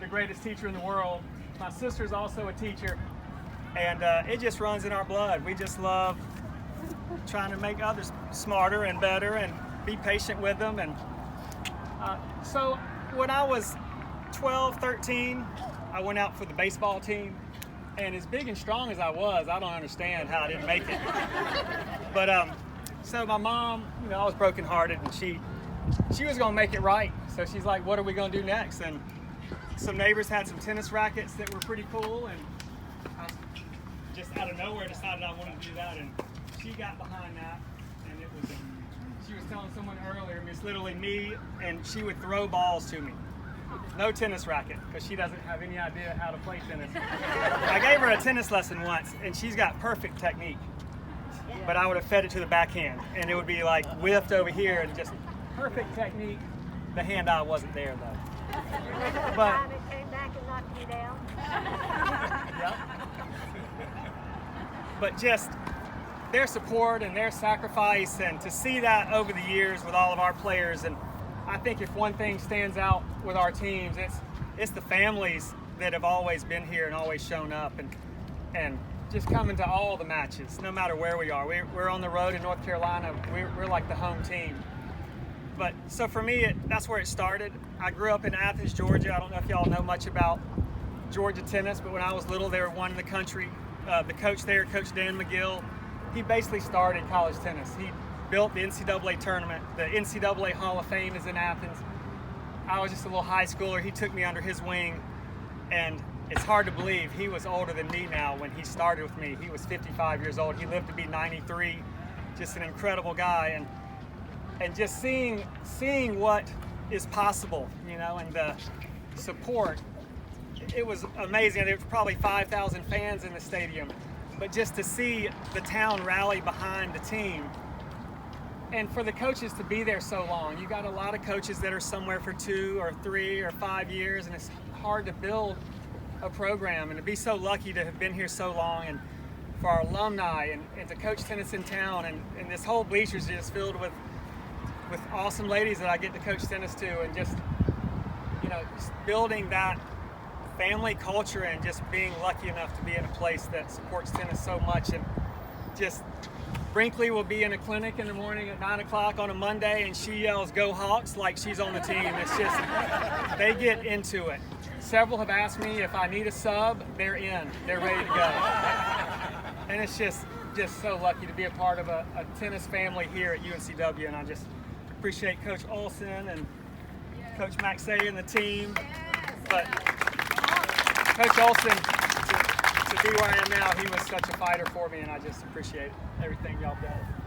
the greatest teacher in the world. My sister's also a teacher, and it just runs in our blood. We just love trying to make others smarter and better and be patient with them. And so when I was 12, 13, I went out for the baseball team. And as big and strong as I was, I don't understand how I didn't make it. But so my mom, I was brokenhearted, and she was gonna make it right. So she's like, "What are we gonna do next?" And some neighbors had some tennis rackets that were pretty cool, and I just out of nowhere decided I wanted to do that. And she got behind that, and it was. She was telling someone earlier, it's literally me, and she would throw balls to me. No tennis racket, because she doesn't have any idea how to play tennis. I gave her a tennis lesson once, and she's got perfect technique. But I would have fed it to the backhand, and it would be like whiffed over here, and just perfect technique. The hand-eye wasn't there, though. But it came back and knocked you down. Yep. But just their support and their sacrifice, and to see that over the years with all of our players. And I think if one thing stands out with our teams, it's the families that have always been here and always shown up, and just coming to all the matches, no matter where we are. We're on the road in North Carolina. We're like the home team. But so for me, that's where it started. I grew up in Athens, Georgia. I don't know if y'all know much about Georgia tennis, but when I was little, they were one in the country. The coach there, Coach Dan McGill, he basically started college tennis. He built the NCAA tournament. The NCAA Hall of Fame is in Athens. I was just a little high schooler. He took me under his wing, and it's hard to believe he was older than me now when he started with me. He was 55 years old. He lived to be 93. Just an incredible guy, and just seeing what is possible, and the support. It was amazing. There was probably 5,000 fans in the stadium, but just to see the town rally behind the team. And for the coaches to be there so long, you got a lot of coaches that are somewhere for 2 or 3 or 5 years, and it's hard to build a program. And to be so lucky to have been here so long, and for our alumni, and to coach tennis in town, and this whole bleachers is just filled with awesome ladies that I get to coach tennis to, and just just building that family culture, and just being lucky enough to be in a place that supports tennis so much. And just Brinkley will be in a clinic in the morning at 9 o'clock on a Monday, and she yells, "Go Hawks," like she's on the team. It's just, they get into it. Several have asked me if I need a sub, they're in. They're ready to go. And it's just so lucky to be a part of a tennis family here at UNCW, and I just appreciate Coach Olson and Coach Maxey and the team. But Coach Olson, to be where I am now, he was such a fighter for me, and I just appreciate everything y'all done.